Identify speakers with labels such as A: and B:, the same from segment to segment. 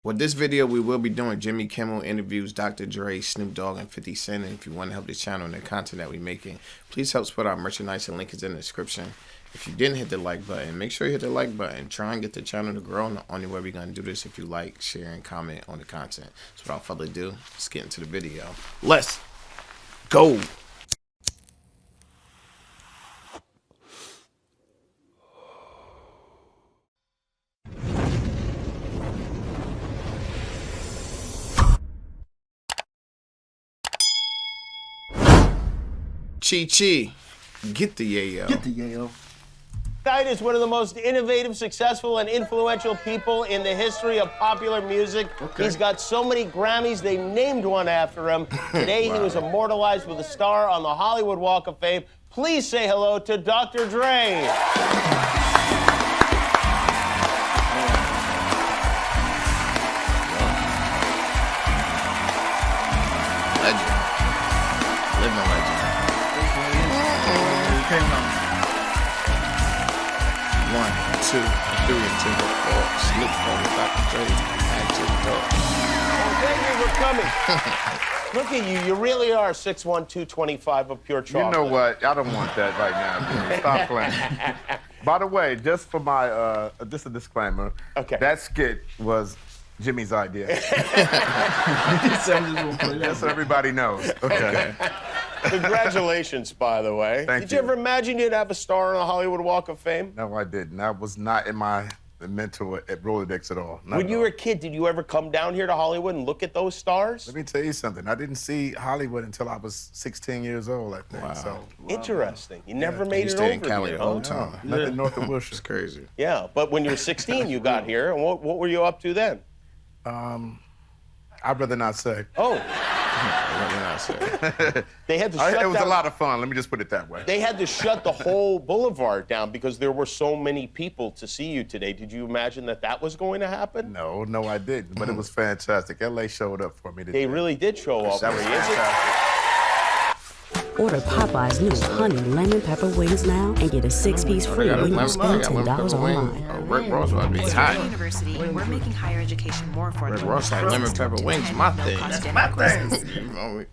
A: With this video, we will be doing Jimmy Kimmel interviews, Dr. Dre, Snoop Dogg, and 50 Cent. And if you want to help this channel and the content that we're making, please help support our merchandise. The link is in the description. If you didn't hit the like button, make sure you hit the like button. Try and get the channel to grow. And the only way we're going to do this if you like, share, and comment on the content. So without further ado, let's get into the video. Let's go. Chi, get the yayo.
B: Get the yayo.
C: Knight is one of the most innovative, successful, and influential people in the history of popular music. Okay. He's got so many Grammys, they named one after him. Today, wow. He was immortalized with a star on the Hollywood Walk of Fame. Please say hello to Dr. Dre.
A: Legend. Living legend.
B: Came out.
A: 1, 2, 3, 4. Snoop Dogg, Dr. Dre, Magic Dog.
C: Oh, thank you for coming. Look at you. You really are 6'1", 225 of pure chocolate.
D: You know what? I don't want that right now. Jimmy. Stop playing. By the way, just for my, just a disclaimer.
C: Okay.
D: That skit was Jimmy's idea. Just so everybody knows. Okay.
C: Congratulations, by the way.
D: Thank
C: Did you ever imagine you'd have a star on the Hollywood Walk of Fame?
D: No, I didn't. That was not in my mental at Rolodex at all.
C: When you were a kid, did you ever come down here to Hollywood and look at those stars?
D: Let me tell you something. I didn't see Hollywood until I was 16 years old, I think.
A: Wow.
D: So,
C: Interesting. You never made it
A: stayed
C: over
A: in Cali
C: here,
A: the
C: huh?
A: whole time.
D: Nothing north of Worcester.
A: It's crazy.
C: Yeah, but when you were 16, you got here, and what were you up to then?
D: I'd rather not say.
C: Oh. They had to shut
D: It was
C: down,
D: a lot of fun. Let me just put it that way.
C: They had to shut the whole boulevard down because there were so many people to see you today. Did you imagine that that was going to happen?
D: No, I didn't. But it was fantastic. LA showed up for me today.
C: They really did show up.
D: That was
C: for you.
D: fantastic.
E: Order Popeye's new honey lemon pepper wings now and get a 6-piece free when you spend $10 online.
A: Rick Ross about to be hot.
F: University, we're making higher education more affordable.
A: Rick Ross like lemon pepper wings, my thing.
B: My thing.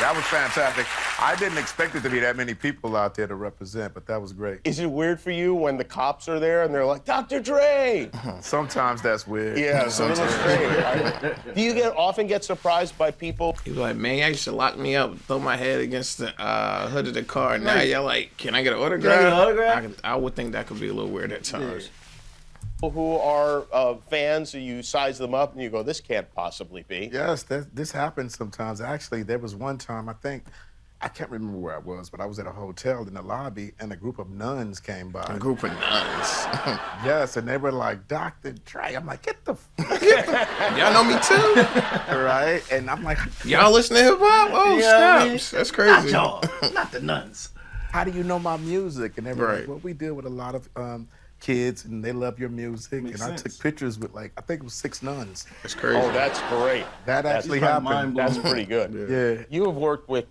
D: That was fantastic. I didn't expect it to be that many people out there to represent, but that was great.
C: Is it weird for you when the cops are there and they're like, Dr. Dre?
D: Sometimes that's weird.
C: Yeah, it's a little strange. Right? Do you often get surprised by people?
A: He was like, man, y'all used to lock me up, throw my head against the hood of the car. Now y'all like, can I get an autograph?
B: Can I get an autograph?
A: I would think that could be a little weird at times.
C: Who are fans, so you size them up and you go, this can't possibly be.
D: Yes, this happens sometimes. Actually, there was one time, I can't remember where I was, but I was at a hotel in the lobby and a group of nuns came by.
A: A group of nuns.
D: Yes, and they were like, Dr. Dre. I'm like, get the
A: Y'all know me too?
D: right? And I'm like,
A: Y'all listen to hip hop? Oh, snaps. That's crazy.
B: Not y'all, not the nuns.
D: how do you know my music? And they were
A: Right.
D: like, well, we deal with a lot of kids and they love your music.
B: Makes
D: and I
B: sense.
D: took pictures with I think it was 6 nuns.
A: That's crazy.
C: Oh, that's great.
D: That actually
B: That's
D: happened.
B: mind-blowing.
C: That's pretty good.
D: Yeah.
C: You have worked with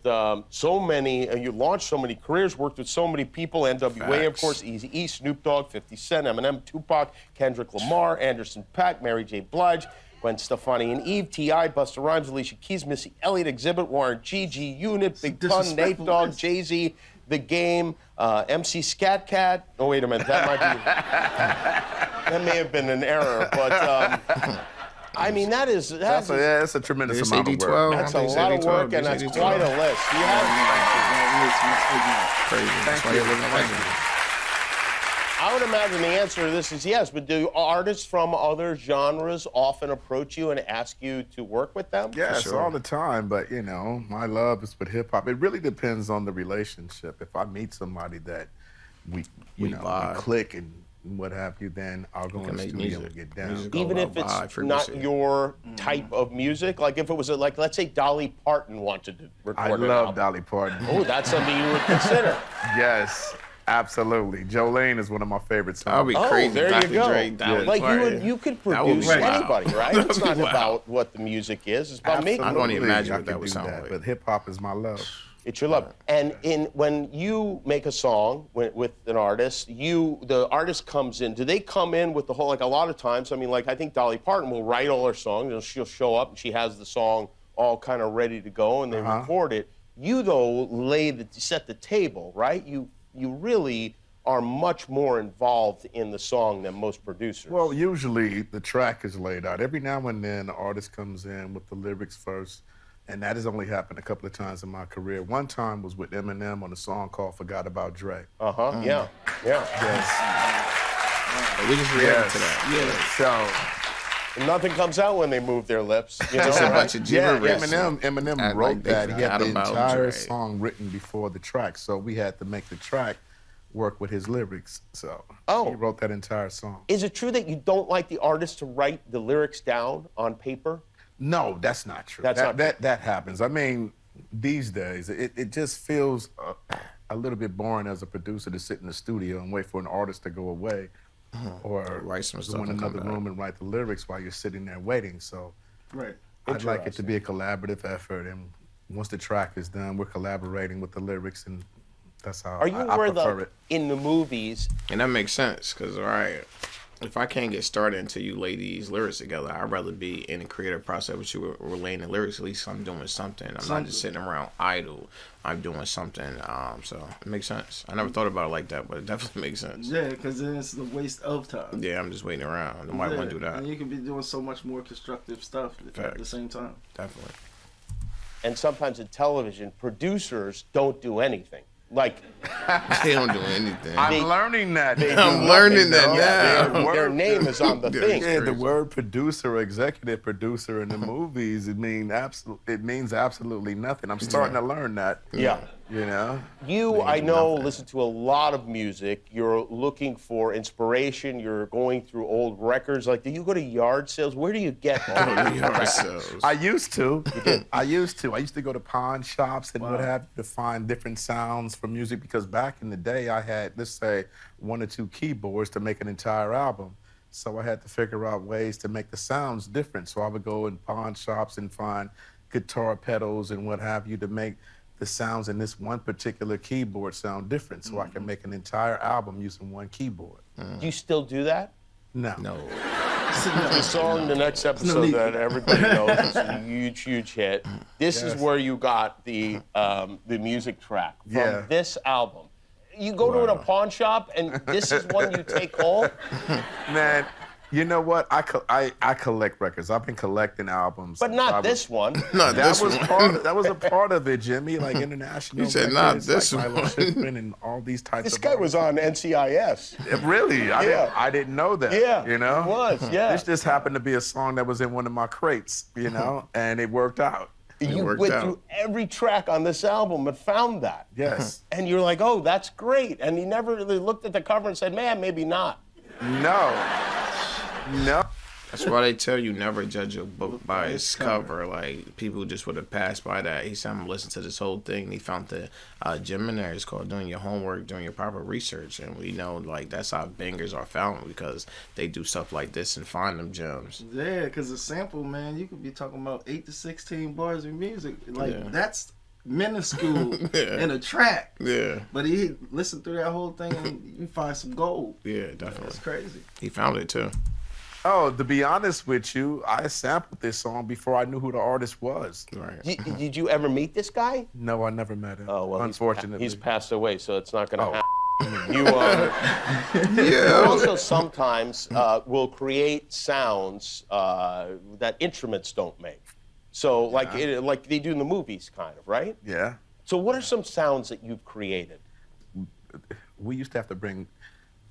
C: so many, you launched so many careers, worked with so many people, NWA, of
A: Facts.
C: course, Eazy-E, Snoop Dogg, 50 Cent, Eminem, Tupac, Kendrick Lamar, Anderson .Paak, Mary J. Blige, Gwen Stefani and Eve, T.I., Busta Rhymes, Alicia Keys, Missy Elliott, Exhibit, Warren G, G Unit, Big Pun, Nate
B: disrespectful
C: Dogg,
B: list.
C: Jay-Z, The Game, MC Scat Cat. Oh, wait a minute, that might be, that may have been an error, but I mean, that's
D: That's a tremendous
A: It's
D: amount of
A: 80-12.
D: work.
C: that's
A: I
C: a
A: think it's
C: lot of
A: 80-12.
C: work, and
A: It's
C: that's
A: 80-12.
C: quite a list. You have,
A: Crazy. That's why you're living a legend.
C: I would imagine the answer to this is yes, but do artists from other genres often approach you and ask you to work with them?
D: Yes,
A: sure.
D: all the time, but my love is with hip hop. It really depends on the relationship. If I meet somebody that we
A: vibe.
D: click and what have you, then I'll go in the
A: make
D: studio
A: music.
D: and get down.
A: Music.
C: Even if
A: About
C: it's
A: vibe,
C: not
A: frequency.
C: your type of music? Like if it was, like, let's say Dolly Parton wanted to record
D: I
C: an
D: love
C: album.
D: Dolly Parton.
C: Oh, that's something you would consider.
D: Yes, absolutely. Jolene is one of my favorite songs.
A: I'll be
C: Oh,
A: crazy.
C: there
A: Dr.
C: you go.
A: Dre, Dolly
C: Like
A: Parton.
C: you could
A: That would be
C: produce
A: wild.
C: anybody, right?
A: That
C: It's
A: would
C: not
A: be wild.
C: about what the music is. It's about making
A: I don't
C: it.
A: even imagine
D: I
A: what that
D: could
A: would
D: do
A: sound
D: that,
A: like.
D: but hip hop is my love.
C: It's your love. And when you make a song with an artist, the artist comes in. Do they come in with the whole, like a lot of times, I mean, like I think Dolly Parton will write all her songs, and she'll show up and she has the song all kind of ready to go, and they record it. You, though, set the table, right? You really are much more involved in the song than most producers.
D: Well, usually the track is laid out. Every now and then, the artist comes in with the lyrics first, and that has only happened a couple of times in my career. One time was with EMINEM on a song called Forgot About Dre.
C: Yeah.
D: Yes.
A: We just reacted to that.
D: So
C: nothing comes out when they move their lips. You know?
A: Just a bunch of gibberish.
D: Eminem wrote
A: like they
D: that. He had the
A: forgot about
D: entire
A: Dre.
D: song written before the track, so we had to make the track work with his lyrics. So he wrote that entire song.
C: Is it true that you don't like the artist to write the lyrics down on paper?
D: No, that's not true. That happens. I mean, these days, it just feels a little bit boring as a producer to sit in the studio and wait for an artist to go away or
A: write some
D: go
A: stuff
D: in
A: and
D: another
A: come
D: room
A: back.
D: and write the lyrics while you're sitting there waiting. So
B: Right.
D: I'd like it to be a collaborative effort. And once the track is done, we're collaborating with the lyrics, and that's how
C: Are you
D: I
C: where
D: prefer it.
C: in the movies?
A: And that makes sense, because, all right, if I can't get started until you lay these lyrics together, I'd rather be in the creative process with you relaying the lyrics. At least I'm doing something. I'm not just sitting around idle. I'm doing something. So it makes sense. I never thought about it like that, but it definitely makes sense.
B: Yeah, because then it's the waste of time.
A: Yeah, I'm just waiting around. Nobody want to do that.
B: And you can be doing so much more constructive stuff at the same time.
A: Definitely.
C: And sometimes in television, producers don't do anything. Like,
A: They don't do anything.
D: I'm learning that.
A: I'm learning that now.
C: their name is on the thing.
D: Yeah, the word producer, executive producer in the movies, it means absolutely nothing. I'm starting to learn that.
C: Yeah.
D: You know?
C: You, I know, listen to a lot of music. You're looking for inspiration. You're going through old records. Like, do you go to yard sales? Where do you get all of these records?
D: I used to. I used to go to pawn shops and what have you to find different sounds for music, because back in the day I had, let's say, 1 or 2 keyboards to make an entire album. So I had to figure out ways to make the sounds different. So I would go in pawn shops and find guitar pedals and what have you to make the sounds in this one particular keyboard sound different, so I can make an entire album using one keyboard.
C: Do you still do that?
D: No.
C: The song, the next episode that everybody knows is a huge, huge hit. This is where you got the music track from this album. You go to a pawn shop and this is one you take home?
D: Man, you know what? I collect records. I've been collecting albums.
C: But not this one.
A: Not
D: That
A: this
D: was
A: one.
D: that was a part of it, Jimmy. Like international.
A: You said
D: records,
A: not this
D: like Milo
A: one.
D: Shipman and all these types
C: This
D: of.
C: guy was on NCIS.
D: Really? I didn't know that.
C: Yeah,
D: You know?
C: he was, yeah.
D: This just happened to be a song that was in one of my crates, you know, and it worked out.
C: You
A: worked
C: went
A: out.
C: through every track on this album and found that.
D: Yes.
C: And you're like, oh, that's great. And he never really looked at the cover and said, man, maybe not.
D: No.
A: That's why they tell you never judge a book by its cover. Like, people just would have passed by that. He said, I'm listening to this whole thing. He found the gem in there. It's called doing your homework, doing your proper research. And we know, like, that's how bangers are found, because they do stuff like this and find them gems.
B: Yeah, because a sample, man, you could be talking about 8 to 16 bars of music. Like, that's minuscule in a track.
A: Yeah.
B: But he listened through that whole thing and you find some gold.
A: Yeah, definitely.
B: That's crazy.
A: He found it, too.
D: Oh, to be honest with you, I sampled this song before I knew who the artist was.
A: Right.
C: Did you ever meet this guy?
D: No, I never met him.
C: Oh, well,
D: unfortunately.
C: he's passed away, so it's not going to happen. You also sometimes will create sounds that instruments don't make. So, like they do in the movies, kind of, right?
D: Yeah.
C: So what are some sounds that you've created?
D: We used to have to bring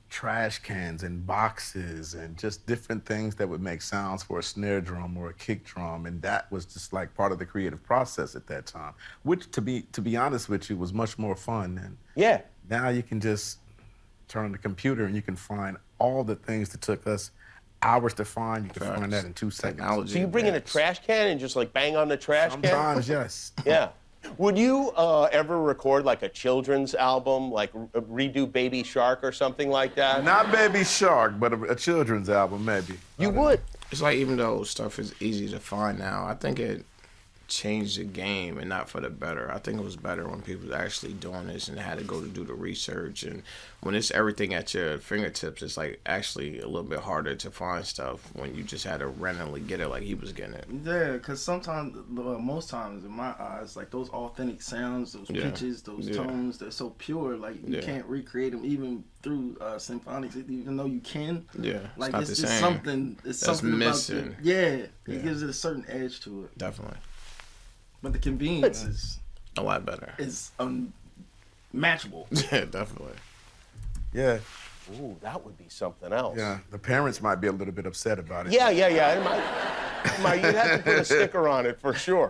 D: trash cans and boxes and just different things that would make sounds for a snare drum or a kick drum, and that was just like part of the creative process at that time, which to be honest with you was much more fun. And now you can just turn on the computer and you can find all the things that took us hours to find. You can find that in 2 seconds.
A: Technology.
C: So you bring in a trash can and just like bang on the trash can?
D: Sometimes, yes.
C: Yeah. Would you ever record like a children's album, like redo Baby Shark or something like that?
D: Not Baby Shark, but a children's album, maybe.
C: You would.
A: It's like, even though stuff is easy to find now, I think changed the game, and not for the better. I think it was better when people were actually doing this and had to go to do the research. And when it's everything at your fingertips, it's like actually a little bit harder to find stuff when you just had to randomly get it like he was getting it.
B: Yeah, because sometimes, most times in my eyes, like those authentic sounds, those pitches, those tones, they're so pure. Like you can't recreate them even through symphonics, even though you can.
A: Yeah,
B: like
A: it's
B: just something. It's
A: that's
B: something
A: missing.
B: About it gives it a certain edge to it.
A: Definitely.
B: But the convenience is
A: a lot better.
B: It's unmatchable.
A: Yeah, definitely.
D: Yeah.
C: Ooh, that would be something else.
D: Yeah, the parents might be a little bit upset about it.
C: Yeah. It might, you'd have to put a sticker on it for sure.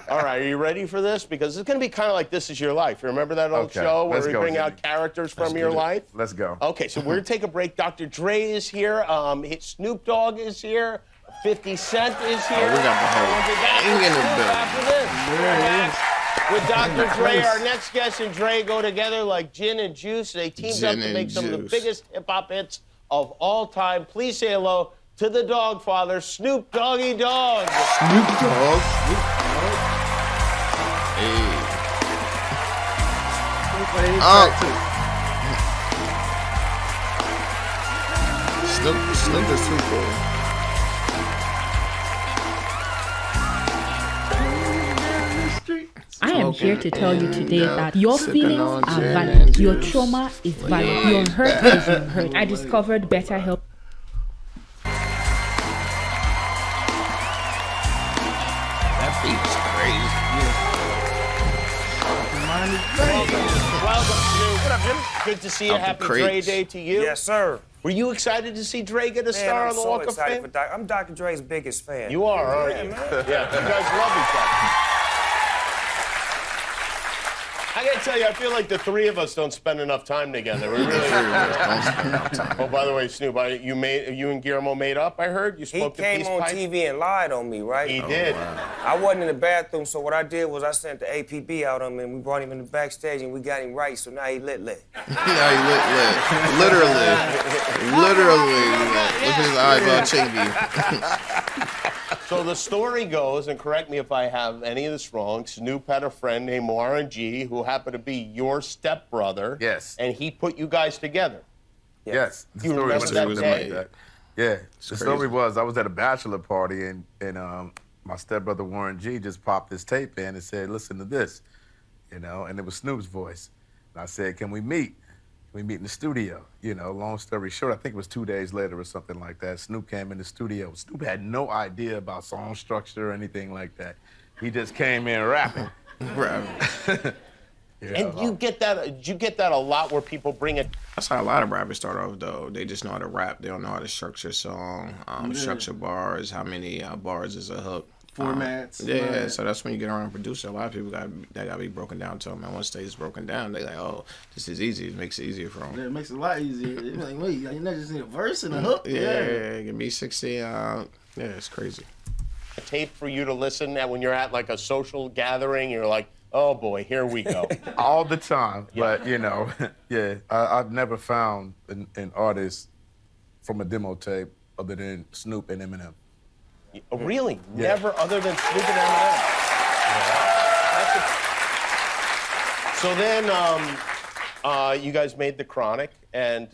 C: All right, are you ready for this? Because it's going to be kind of like This Is Your Life. You remember that old show where we bring out characters from your life?
D: Let's go.
C: Okay, so we're going to take a break. Dr. Dre is here. Snoop Dogg is here. 50 Cent is here.
A: Oh, we got the whole thing in the building.
C: After this, we're back with Dr. Dre. Our next guest and Dre go together like gin and juice. They teamed up to make some of the biggest hip-hop hits of all time. Please say hello to the Dog Father, Snoop Doggy Dogg.
A: Snoop Dogg. Hey. Snoop is too cool.
G: I am here to tell you today that your feelings are valid, your trauma is valid, your hurt is your hurt. I discovered BetterHelp.
A: That beat's crazy.
C: Welcome, Snoop. What up, Jim? Good to see you. Happy Dre Day to you.
H: Yes, sir.
C: Were you excited to see Dre get a star on the Walk of Fame?
H: I'm Dr. Dre's biggest fan.
C: You are, aren't you? Yeah, you guys love each other. I gotta tell you, I feel like the three of us don't spend enough time together. We really don't spend enough time. Oh, by the way, Snoop, you and Guillermo made up, I heard? You spoke to Peace
H: He came on
C: Pipe?
H: TV and lied on me, right?
C: He did.
A: Wow.
H: I wasn't in the bathroom, so what I did was I sent the APB out on him, and we brought him in the backstage, and we got him right, so now he lit.
A: Now he lit. Literally. Look at his eyeball chingy.
C: So the story goes, and correct me if I have any of this wrong, Snoop had a friend named Warren G who happened to be your stepbrother.
D: Yes.
C: And he put you guys together.
D: Yes. The
C: You remember
D: was
C: that
D: like
C: day?
D: that. Yeah. The story
A: crazy.
D: was I was at a bachelor party and my stepbrother Warren G just popped this tape in and said, "Listen to this," and it was Snoop's voice. And I said, "Can we meet? Can we meet in the studio?" Long story short, I think it was 2 days later or something like that. Snoop came in the studio. Snoop had no idea about song structure or anything like that. He just came in rapping.
C: And you get that? Did you get that a lot where people bring it?
A: That's how a lot of rappers start off, though. They just know how to rap. They don't know how to structure a song, structure bars, how many bars is a hook.
B: Formats.
A: Yeah, so that's when you get around a producer. A lot of people got to be broken down to them. And once they is broken down, they like, oh, this is easy. It makes it easier for them.
B: Yeah, it makes it a lot easier. You're like, wait, you not just need a verse and a hook?
A: Yeah, give me 60. Yeah, it's crazy.
C: A tape for you to listen at when you're at like a social gathering. You're like, oh boy, here we go.
D: All the time, but I've never found an artist from a demo tape other than Snoop and Eminem.
C: Really?
D: Yeah.
C: Never other than Snoop and Eminem? Yeah. So then you guys made The Chronic, and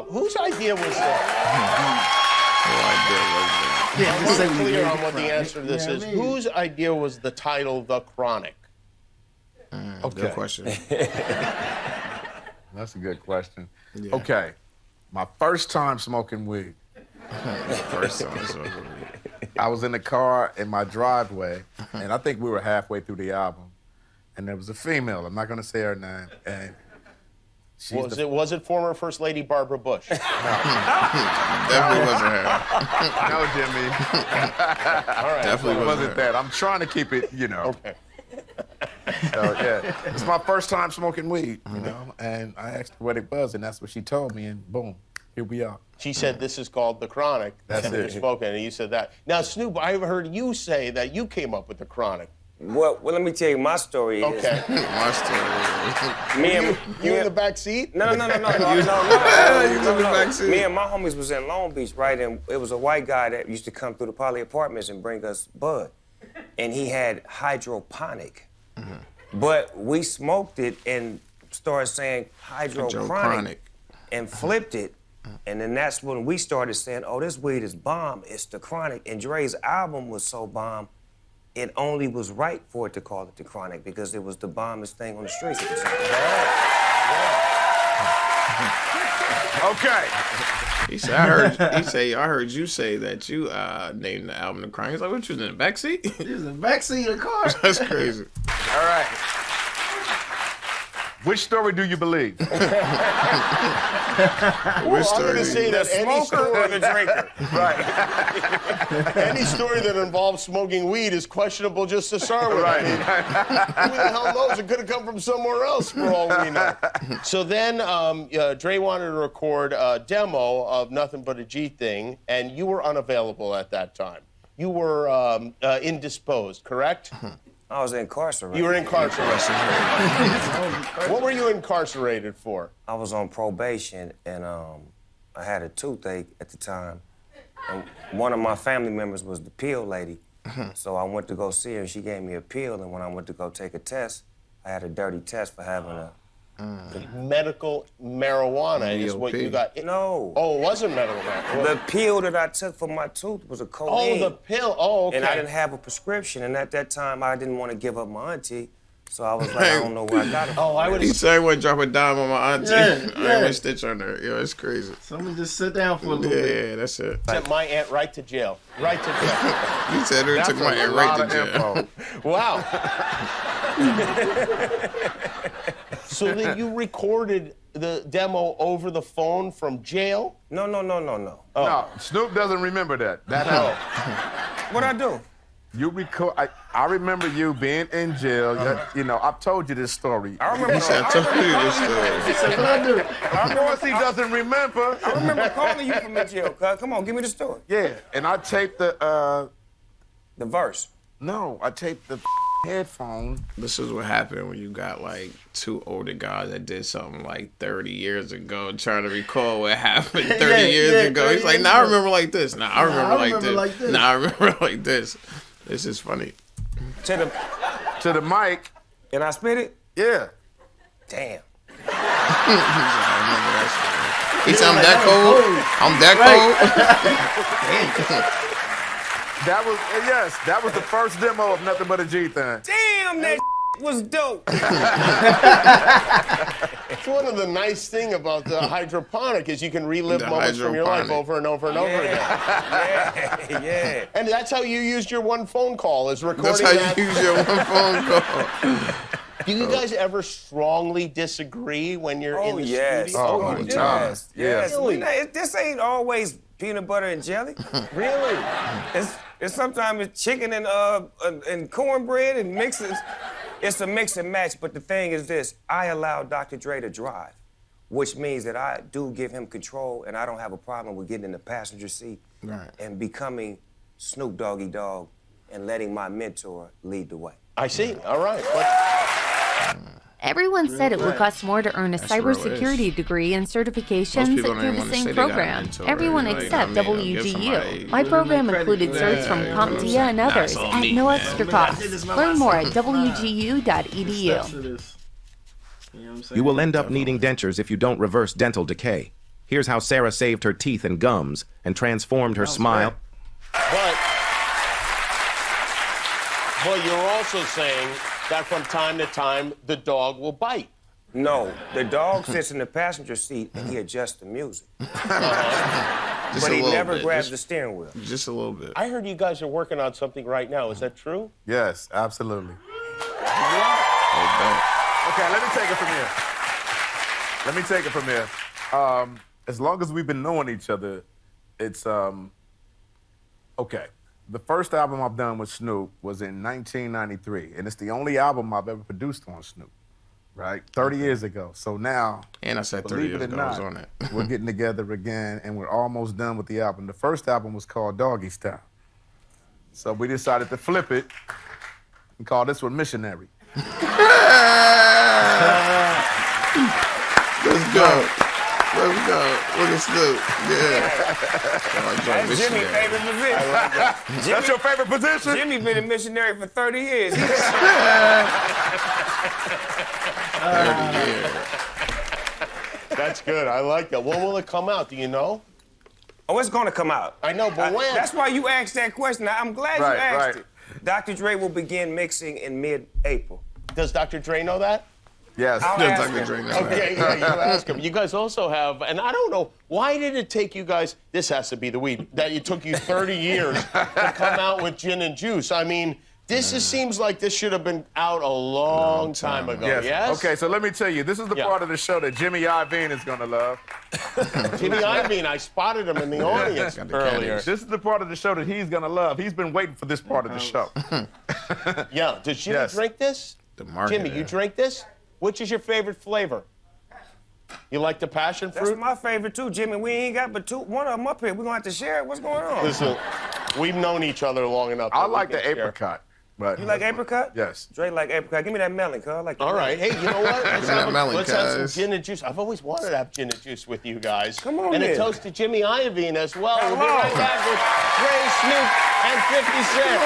C: whose idea was that? I'm not clear on what the answer to this is. Whose idea was the title The Chronic?
A: Good question.
D: That's a good question.
A: Yeah.
D: Okay, my first time smoking weed.
A: First time smoking weed.
D: I was in the car in my driveway, and I think we were halfway through the album, and there was a female. I'm not gonna say her name, and
C: Was it former First Lady Barbara Bush?
A: Definitely wasn't her.
D: No, Jimmy.
C: All right.
A: Definitely
D: wasn't that. I'm trying to keep it,
C: Okay.
D: So, yeah, it's my first time smoking weed, and I asked her what it was, and that's what she told me, and boom, here we are.
C: She said this is called The Chronic.
D: That's
C: and
D: it.
C: You spoke, and you said that. Now, Snoop, I've heard you say that you came up with The Chronic.
H: Well, let me tell you my story.
C: Okay.
A: My story.
C: You in the back seat?
H: No.
A: You in the back seat.
H: Me and my homies was in Long Beach, right? And it was a white guy that used to come through the Poly Apartments and bring us bud. and he had hydroponic. But we smoked it and started saying hydrochronic and flipped it. And then that's when we started saying, oh, this weed is bomb, it's the chronic. And Dre's album was so bomb, it only was right for it to call it the chronic because it was the bombest thing on the streets at the time.
D: Okay.
A: He said, I heard you say that you named the album The Chronic. He's like, what, you was in the backseat?
B: He was in the backseat of the car.
A: That's crazy.
D: All right. Which story do you believe?
C: I'm going to say that any story
H: or the drinker.
D: Right.
C: Any story that involves smoking weed is questionable just to start with.
D: Right.
C: I mean, who the hell knows? It could have come from somewhere else for all we know. So then Dre wanted to record a demo of Nothing But a G Thing, and you were unavailable at that time. You were indisposed, correct?
H: I was incarcerated.
C: You were incarcerated. What were you incarcerated for?
H: I was on probation, and I had a toothache at the time. And one of my family members was the pill lady. So I went to go see her, and she gave me a pill, and when I went to go take a test, I had a dirty test for having a...
C: Medical marijuana is what you got.
H: No.
C: Oh, it wasn't medical marijuana.
H: The pill that I took for my tooth was a codeine.
C: Oh, the pill. Oh, okay.
H: And I didn't have a prescription, and at that time, I didn't want to give up my auntie, so I was like, I don't know where I got it.
C: Oh, I would.
A: He said I wouldn't drop a dime on my auntie.
B: Yeah,
A: I ain't a stitch on her. Yo, it's crazy.
B: Someone just sit down for a little bit.
A: Yeah, that's it.
C: Sent my aunt right to jail. Right to jail.
A: He said her took my aunt right to jail.
C: Wow. So then you recorded the demo over the phone from jail?
H: No.
C: Oh.
D: No, Snoop doesn't remember that. That happened.
H: What'd I do?
D: You record. I remember you being in jail. You know, I've told you this story.
H: I remember.
A: He said, I told you this story.
B: He said, what I do?
D: Of course, he doesn't remember.
H: I remember calling you from the jail, cuz. Come on, give me the story.
D: Yeah, and I taped the.
H: The verse.
D: No, I taped the headphone.
A: This is what happened when you got like two older guys that did something like 30 years ago trying to recall what happened 30 years ago. He's like, nah, I remember like this. Nah, I remember like this. Nah, I remember like this. This is funny.
H: To
D: the mic.
H: And I spit it?
D: Yeah.
H: Damn.
A: He said, I'm that cold. I'm that cold.
D: That was the first demo of Nothing But a G Thing.
H: Damn, that was dope.
C: It's one of the nice things about the hydroponic is you can relive moments from your life over and over and over again.
H: Yeah.
C: And that's how you used your one phone call, is recording
A: That's how you use your one phone call.
C: Do you guys ever strongly disagree when you're in the studio?
D: Oh, all the time.
H: Yes.
C: Really?
H: This ain't always peanut butter and jelly.
C: Really?
H: It's sometimes it's chicken and cornbread and mixes. It's a mix and match, but the thing is this, I allow Dr. Dre to drive, which means that I do give him control and I don't have a problem with getting in the passenger seat and becoming Snoop Doggy Dogg and letting my mentor lead the way.
C: I see, all right.
I: Everyone said it would cost more to earn a cybersecurity degree and certifications through the same program. Everyone except WGU. My program included certs from CompTIA and others at no extra cost. Learn more at wgu.edu.
J: You will end up needing dentures if you don't reverse dental decay. Here's how Sarah saved her teeth and gums and transformed her smile.
C: But you're also saying that from time to time, the dog will bite.
H: No, the dog sits in the passenger seat and he adjusts the music. But he never grabs the steering wheel.
A: Just a little bit.
C: I heard you guys are working on something right now. Is that true?
D: Yes, absolutely.
A: Okay,
D: let me take it from here. As long as we've been knowing each other, it's okay. The first album I've done with Snoop was in 1993, and it's the only album I've ever produced on Snoop, right? 30 years ago. So now,
A: and I said 30 years ago I was on it.
D: We're getting together again, and we're almost done with the album. The first album was called Doggy Style. So we decided to flip it and call this one Missionary.
A: Let's go. Let's go. Look at Snoop. Yeah.
H: That's Jimmy's favorite position. I like that.
D: That's your favorite position?
H: Jimmy been a missionary for 30 years. 30
A: years.
C: That's good. I like that. When will it come out? Do you know?
H: Oh, it's going to come out.
C: I know, but when?
H: That's why you asked that question. I'm glad you asked it. Dr. Dre will begin mixing in mid-April.
C: Does Dr. Dre know that?
D: Yes.
A: Dr. Dre knows.
C: Okay, yeah, you ask him. You guys also have, and I don't know, why did it take you guys, this has to be the weed, that it took you 30 years to come out with Gin and Juice? I mean, this seems like this should have been out a long time ago, yes?
D: Okay, so let me tell you, this is the part of the show that Jimmy Iovine is going to love.
C: Jimmy Iovine, I spotted him in the audience earlier.
D: This is the part of the show that he's going to love. He's been waiting for this part of the show.
C: Yeah, does Jimmy drink this? Jimmy, you drink this? Which is your favorite flavor? You like the passion fruit?
H: That's my favorite too, Jimmy. We ain't got but one of them up here. We're gonna have to share it. What's going on?
C: Listen, we've known each other long enough.
D: I like the apricot. But
H: you like apricot?
D: Yes.
H: Dre like apricot. Give me that melon, cuz. I like
C: all right. Hey, you know what? Let's have some gin and juice. I've always wanted to have gin and juice with you guys.
H: Come on,
C: and a toast to Jimmy Iovine as well. We'll be right back with Dre, Snoop, and 50 Cent.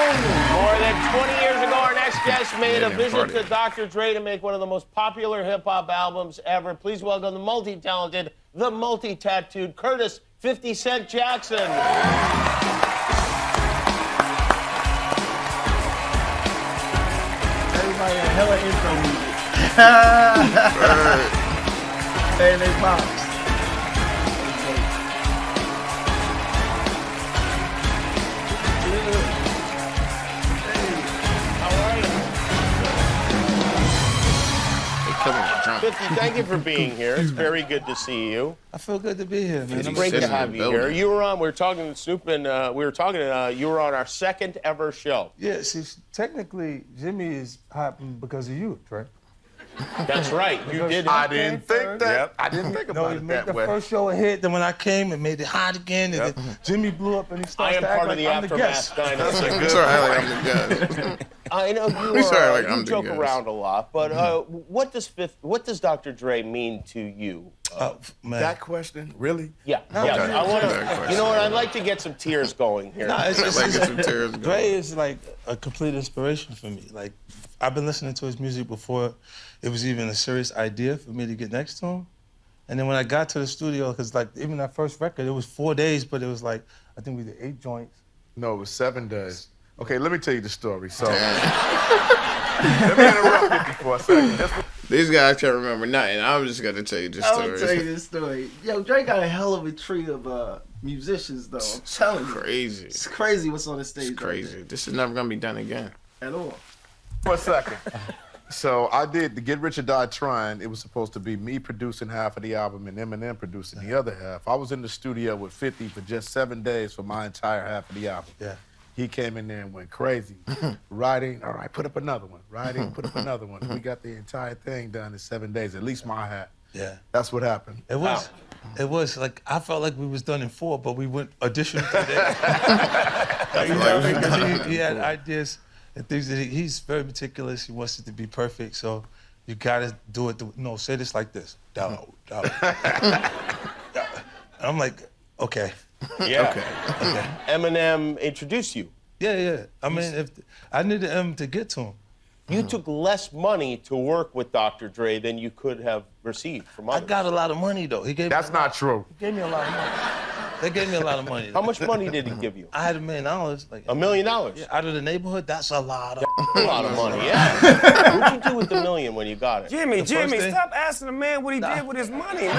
C: More than 20 years ago, our next guest made a visit to Dr. Dre to make one of the most popular hip-hop albums ever. Please welcome the multi-talented, the multi-tattooed Curtis 50 Cent Jackson.
B: Hella intro music. And they pops.
C: Hey. 50, thank you for being here. It's very good to see you.
B: I feel good to be here, man.
C: It's great to have you here. You were on, we were talking to Snoop, and you were on our second ever show.
K: Yeah, see, technically, Jimmy is happening because of you, Trey.
C: That's right. You did.
D: I didn't think that. Yep. I didn't think about it that way.
K: No, he made the first show a hit. Then when I came, it made it hot again. And then Jimmy blew up, and he started to act like I'm the guest.
C: That's a good.
A: I'm the guest.
C: I know you joke around a lot, but what does Dr. Dre mean to you?
D: Man. That question, really?
C: Yeah. Okay. I want to. You know what? I'd like to get some tears going here.
K: No, Dre is like a complete inspiration for me. Like, I've been listening to his music before it was even a serious idea for me to get next to him. And then when I got to the studio, because like even that first record, it was 4 days, but it was like, I think we did 8 joints.
D: No, it was 7 days. Okay, let me tell you the story. So, let me interrupt you for a second.
A: These guys can't remember nothing. I'm just gonna tell you this story.
B: I'm gonna tell you this story. Yo, Dre got a hell of a tree of musicians, though. I'm telling you.
A: Crazy.
B: It's crazy what's on the stage.
A: It's crazy. This is never gonna be done again.
B: At all.
D: For a second. So I did the Get Rich or Die Trying. It was supposed to be me producing half of the album and EMINEM producing the other half. I was in the studio with 50 for just 7 days for my entire half of the album.
K: Yeah.
D: He came in there and went crazy. Writing, all right, put up another one. Writing, put up another one. We got the entire thing done in 7 days, at least my half.
K: Yeah.
D: That's what happened.
K: It was like, I felt like we was done in 4, but we went additional to that. Because he had ideas and things that he's very meticulous. He wants it to be perfect, so you gotta do it. Say this like this. Down. I'm like, okay.
C: Yeah. Okay. Eminem introduced you.
K: Yeah. I mean, if I needed him to get to him.
C: You took less money to work with Dr. Dre than you could have received from others.
K: I got a lot of money, though.
D: That's not true.
K: He gave me a lot of money. They gave me a lot of money.
C: How much money did he give you?
K: I had $1 million. Like
C: $1 million?
K: Yeah, out of the neighborhood, that's a lot of
C: money, yeah. What'd you do with the $1 million when you got it?
H: Jimmy, stop asking the man what he did with his money, man.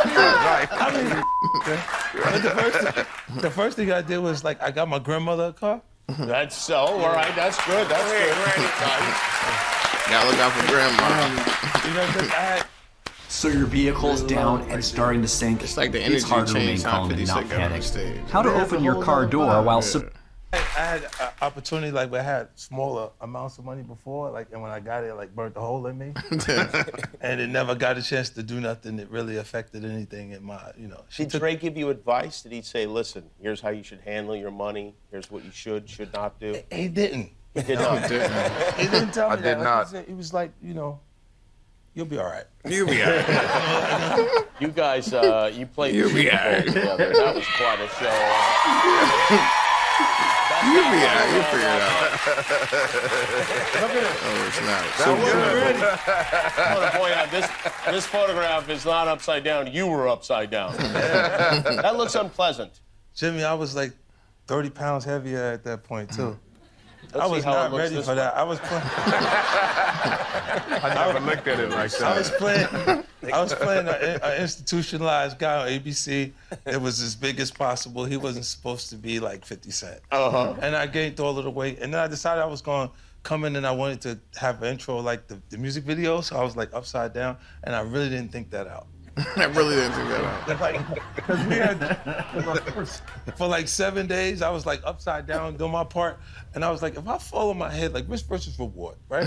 K: Right. I mean, the first thing I did was, like, I got my grandmother a car.
C: That's so, all right, that's good, that's good.
A: Gotta look out for grandma.
L: So your vehicle's down and starting to sink.
A: It's like the energy
L: hard to remain calm and not panic. How to open your car door while...
K: I had an opportunity, like, where I had smaller amounts of money before, like, and when I got it, like, burnt a hole in me. And it never got a chance to do nothing that really affected anything in my,
C: Did Dre give you advice? Did he say, listen, here's how you should handle your money, here's what you should not do?
K: He didn't.
C: He did not.
K: He didn't tell me that.
D: I did not.
K: He was like, You'll be all right.
A: You'll be all right.
C: You guys, you played
A: You'll be
C: Super
A: all
C: Bowl
A: right.
C: together. That was quite a show.
A: You'll be all right. You'll figure it out. Oh, it's not.
C: So I want to point out, this photograph is not upside down. You were upside down. That looks unpleasant.
K: Jimmy, I was like 30 pounds heavier at that point, too.
C: Let's
K: I was
C: see how it
K: not
C: looks
K: ready
C: this
K: for
C: way.
K: that. I was playing.
D: I never looked at it like that.
K: I was playing an institutionalized guy on ABC. It was as big as possible. He wasn't supposed to be like 50 Cent. And I gained all of the weight. And then I decided I was going to come in and I wanted to have an intro like the music video. So I was like upside down. And I really didn't think that out.
A: I really didn't think that out.
K: Because we had, for like 7 days, I was like upside down doing my part. And I was like, if I fall on my head, like risk versus reward, right?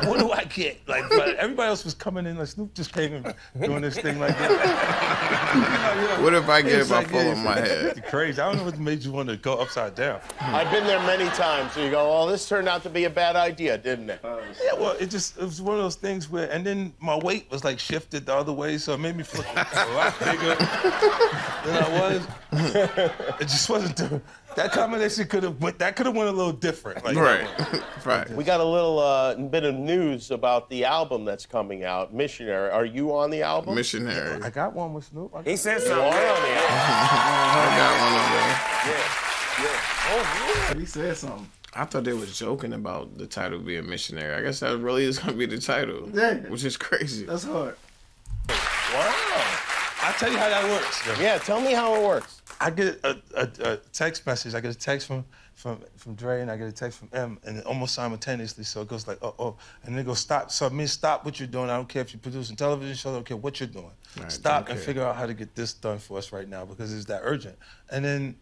K: What do I get? Like, but everybody else was coming in, like Snoop just came in doing this thing like that.
A: What if I get if I fall on my head?
K: It's crazy. I don't know what made you want to go upside down.
C: I've been there many times. So you go, oh, this turned out to be a bad idea, didn't it?
K: Yeah, well, it was one of those things where, and then my weight was like shifted the other way, so it made me feel a lot bigger than I was. It just wasn't that combination could have went a little different. Like,
A: right. Right.
C: We got a little bit of news about the album that's coming out, Missionary. Are you on the album?
A: Missionary.
K: I got one with Snoop.
H: He said
C: You
H: something.
C: are on the album.
A: I got one on there.
B: Oh, yeah. He said something.
A: I thought they was joking about the title being Missionary. I guess that really is going to be the title.
B: Yeah.
A: Which is crazy.
B: That's hard.
K: Wow. I'll tell you how that works.
C: Yeah, tell me how it works.
K: I get a text message. I get a text from Dre, and I get a text from M, and almost simultaneously. So it goes like, oh, and then it goes, stop. So it means stop what you're doing. I don't care if you're producing television shows. I don't care what you're doing.
A: Right,
K: stop and figure out how to get this done for us right now because it's that urgent. And then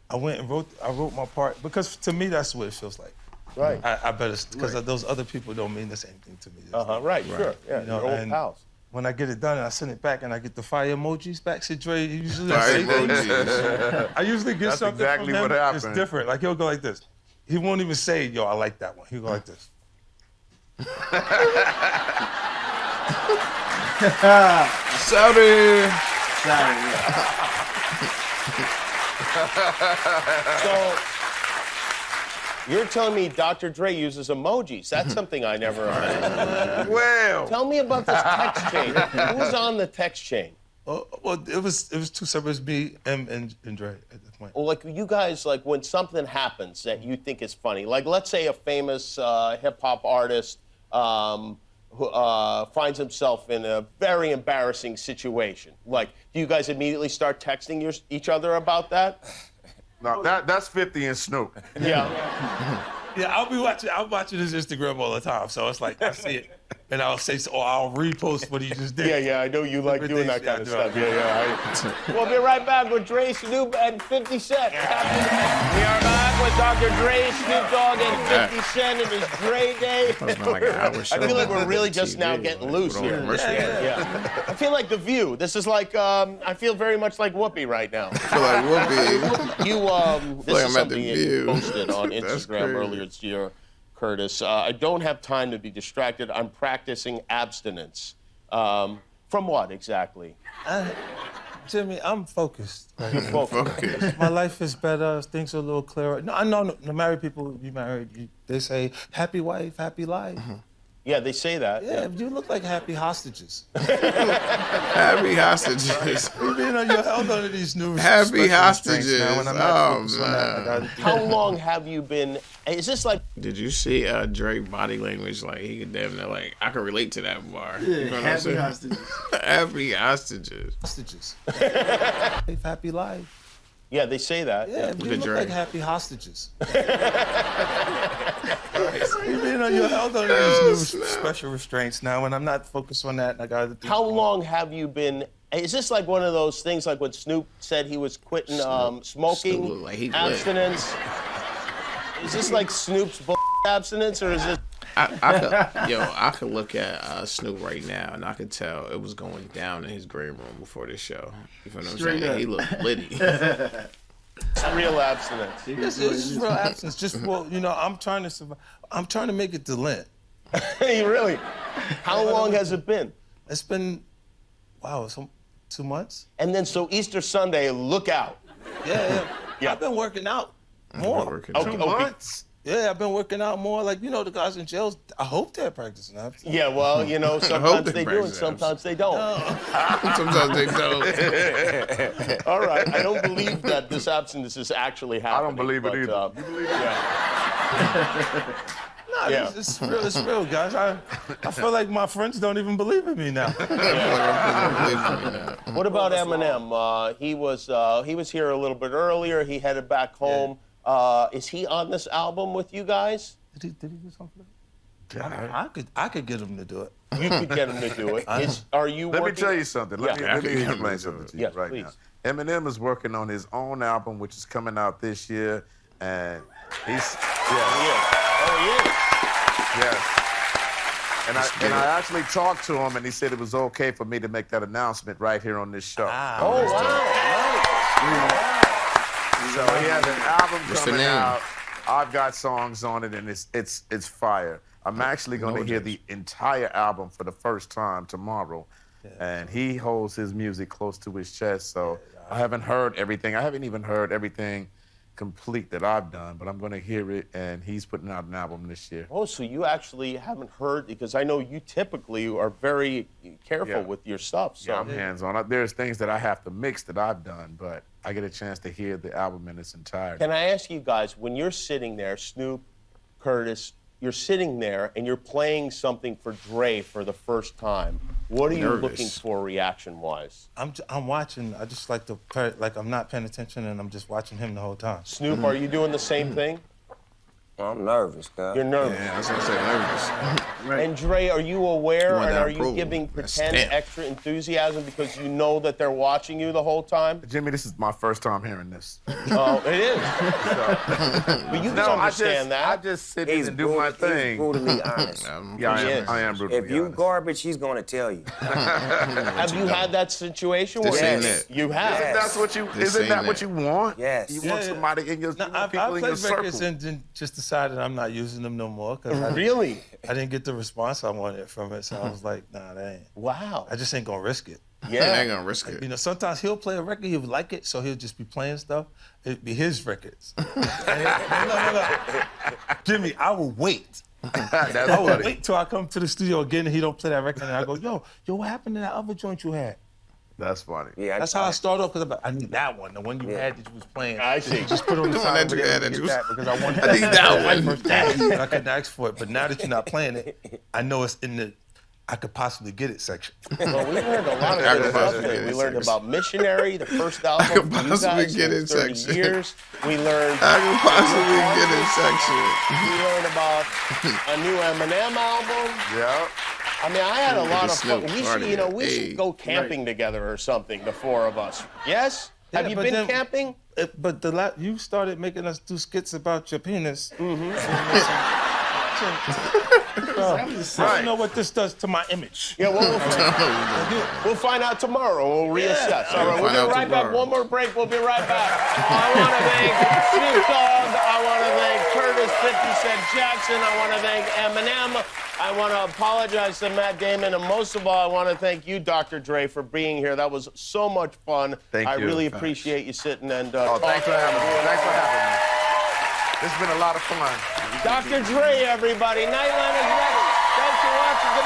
K: I went and wrote my part because to me that's what it feels like.
C: Right.
K: I better because those other people don't mean the same thing to me.
C: Right, sure. Yeah,
K: You know,
C: your old
K: and
C: pals.
K: when I get it done and I send it back and I get the fire emojis back, see Dre usually
A: Fire
K: say things.
A: emojis.
K: I usually get
D: That's
K: something
D: exactly
K: from him.
D: what happened.
K: It's different. Like he'll go like this. He won't even say, yo, I like that one. He'll go like this.
A: Sorry.
C: So you're telling me Dr. Dre uses emojis. That's something I never understood.
D: Well.
C: Tell me about this text chain. Who was on the text chain?
K: Well, it was two separate, me, M, and Dre at that point.
C: Well, like you guys, like when something happens that you think is funny, like let's say a famous hip hop artist who finds himself in a very embarrassing situation. Like, do you guys immediately start texting each other about that?
D: No, that's 50 and Snoop.
C: Yeah.
K: Yeah, I'm watching his Instagram all the time, so it's like I see it, and I'll say, I'll repost what he just did.
C: Yeah, I know you like doing that kind of stuff. Yeah. We'll be right back with Dre, Snoop, and 50 Cent. We are back with Dr. Dre, Snoop Dogg, and 50 Cent. It is Dre Day. I feel like we're really just now getting loose here. Yeah. I feel like The View. This is like, I feel very much like Whoopi right now.
A: I feel like Whoopi.
C: This is something you
A: View.
C: posted on Instagram earlier this year, Curtis. I don't have time to be distracted. I'm practicing abstinence. From what exactly?
K: Jimmy, I'm focused. Right?
A: Focused.
K: My life is better. Things are a little clearer. No, I know the married people, you married, they say, happy wife, happy life.
C: Yeah, they say that.
K: Yeah, you look like happy hostages.
A: Happy hostages.
K: You know, you're held under these new
A: Happy hostages.
K: now, when I'm not focused on that, I gotta do
C: How
K: that.
C: long have you been? Is this like?
A: Did you see Drake body language? Like he could damn near like I can relate to that bar.
B: Yeah,
A: You know what I'm
B: happy
A: saying?
B: hostages.
A: Happy hostages.
K: Hostages. Happy life.
C: Yeah, they say that.
K: Yeah, you look
A: Drake.
K: like happy hostages. You know, you're held under these new special restraints now, and I'm not focused on that. And I gotta do
C: How long have you been? Is this like one of those things like when Snoop said he was quitting smoking,
A: Snoop look like he lit.
C: abstinence? Is this like Snoop's abstinence, or is it?
A: I could look at Snoop right now, and I could tell it was going down in his green room before this show. You know what I'm
B: Straight
A: saying?
B: up.
A: He looked litty.
C: It's real abstinence.
K: This is real absence. Just, well, you know, I'm trying to survive. I'm trying to make it to Lent.
C: You really? How long has it been?
K: It's been, wow, 2 months.
C: And then so Easter Sunday, look out.
K: Yeah. I've been working out more.
D: 2 months?
K: Yeah, I've been working out more. Like, you know, the guys in jails, I hope they're practicing abs.
C: Yeah, well, you know, sometimes they do and sometimes they don't.
A: Sometimes they don't.
C: All right, I don't believe that this abstinence is actually happening.
D: I don't believe it either.
C: You believe it?
K: Nah, it's real, guys. I feel like my friends don't even believe in me now.
C: What about Eminem? He was here a little bit earlier. He headed back home. Is he on this album with you guys?
K: Did he do something? I could get him to do it.
C: You could get him to do it. Are you?
D: Let me tell you something. Let me explain something to you
C: yes,
D: right
C: please.
D: now. Eminem is working on his own album, which is coming out this year, and he's
C: he is.
D: Yes. And I actually talked to him, and he said it was okay for me to make that announcement right here on this show.
C: Oh, wow.
D: So he has an album coming out. I've got songs on it, and it's fire. I'm actually going to hear the entire album for the first time tomorrow, and he holds his music close to his chest. So I haven't heard everything. I haven't even heard everything complete that I've done, but I'm going to hear it, and he's putting out an album this year.
C: Oh, so you actually haven't heard, because I know you typically are very careful with your stuff. So.
D: Yeah, I'm hands-on. There's things that I have to mix that I've done, but I get a chance to hear the album in its entirety.
C: Can I ask you guys, when you're sitting there, Snoop, Curtis, you're sitting there and you're playing something for Dre for the first time, what are you looking for reaction-wise?
K: I'm watching. I just like to, I'm not paying attention and I'm just watching him the whole time.
C: Snoop, are you doing the same thing?
H: I'm nervous, guy.
C: You're nervous.
A: Yeah, I was gonna say nervous.
B: Right.
C: And Dre, are you aware and are you
A: approval.
C: giving pretend extra enthusiasm because you know that they're watching you the whole time?
D: Jimmy, this is my first time hearing this.
C: Oh, it is. But you can understand that.
D: I just sit in and do my thing.
H: He's brutally honest.
D: I am brutally honest.
H: If you garbage, he's gonna tell you.
C: Have you had that situation where you have?
D: Isn't that what you want?
H: Yes.
D: You want somebody in your people in your circle.
K: And then just decided I'm not using them no more.
C: Really?
K: I didn't get the response I wanted from it, so I was like, nah, that ain't.
C: Wow.
K: I just ain't gonna risk it.
C: Yeah.
A: I ain't gonna risk it.
K: You know, sometimes he'll play a record, he'll like it, so he'll just be playing stuff. It'd be his records. No. Jimmy, I will wait. I will wait till I come to the studio again and he don't play that record, and I go, yo, what happened to that other joint you had?
D: That's funny.
H: Yeah,
K: that's how I start off, because I need that one, the one you had that you was playing.
C: I see.
K: Just put it on the side
A: that you had
K: because I wanted
A: I need that one.
K: But I couldn't ask for it. But now that you're not playing it, I know it's in the I could possibly get it section.
C: Well, we learned a lot of good stuff today. We learned about Missionary, the first album.
A: I could possibly get it
C: 30
A: section.
C: years. We learned.
A: I could possibly get it section.
C: We learned about a new Eminem album.
D: Yeah.
C: I mean, I had a lot of fun.
A: Snoop
C: We should, we should go camping together or something, the four of us. Yes?
K: Yeah,
C: Have you been camping?
K: But you started making us do skits about your penis. I don't know what this does to my image.
C: Yeah, we'll find out tomorrow. We'll reassess.
K: Yeah.
C: All right, we'll be right back. One more break. We'll be right back. I want to thank Snoop Dogg. I want to thank Curtis 50 Cent Jackson. I want to thank Eminem. I want to apologize to Matt Damon. And most of all, I want to thank you, Dr. Dre, for being here. That was so much fun.
D: Thank you.
C: I really appreciate you sitting and
D: thanks for having me. Thanks for having me. It's been a lot of fun.
C: Dr. Dre, everybody. Nightline is ready. Thanks for watching. Good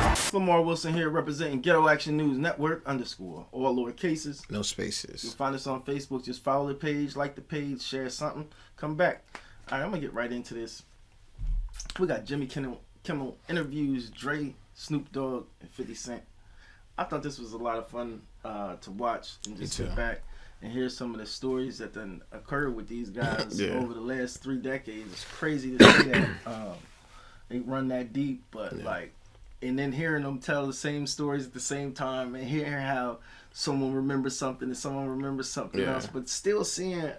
C: night.
B: Lamar Wilson here, representing Ghetto Action News Network _, all lower cases.
A: No spaces.
B: You'll find us on Facebook. Just follow the page, like the page, share something. Come back. All right, I'm going to get right into this. We got Jimmy Kimmel interviews Dre, Snoop Dogg, and 50 Cent. I thought this was a lot of fun to watch and just sit back and hear some of the stories that then occurred with these guys over the last 3 decades. It's crazy to say that they run that deep, but and then hearing them tell the same stories at the same time and hearing how someone remembers something and someone remembers something else, but still seeing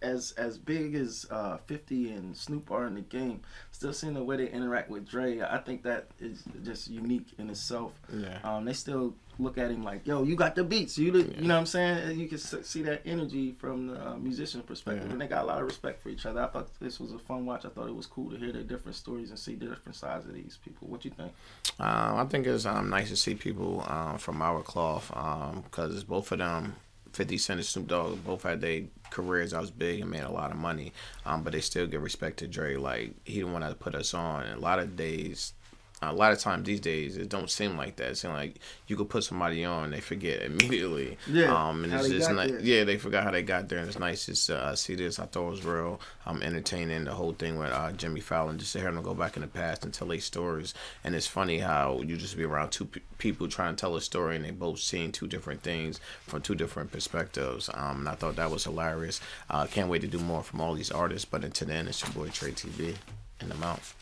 B: as big as 50 and Snoop are in the game, still seeing the way they interact with Dre, I think that is just unique in itself. They still look at him like, yo, you got the beats. You know what I'm saying? And you can see that energy from the musician perspective. And they got a lot of respect for each other. I thought this was a fun watch. I thought it was cool to hear their different stories and see the different sides of these people. What you think?
A: I think it's nice to see people from our cloth because both of them, 50 Cent and Snoop Dogg, both had their careers. I was big and made a lot of money, but they still give respect to Dre. Like, he the one that put us on. And a lot of times these days, it don't seem like that. It seems like you could put somebody on, they forget immediately.
B: Yeah,
A: and it's just they forgot how they got there. And it's nice to see this. I thought it was real entertaining. The whole thing with Jimmy Fallon, just to hear them go back in the past and tell their stories. And it's funny how you just be around two people trying to tell a story, and they both seeing two different things from two different perspectives. And I thought that was hilarious. Can't wait to do more from all these artists. But until then, it's your boy Trey TV in the mouth.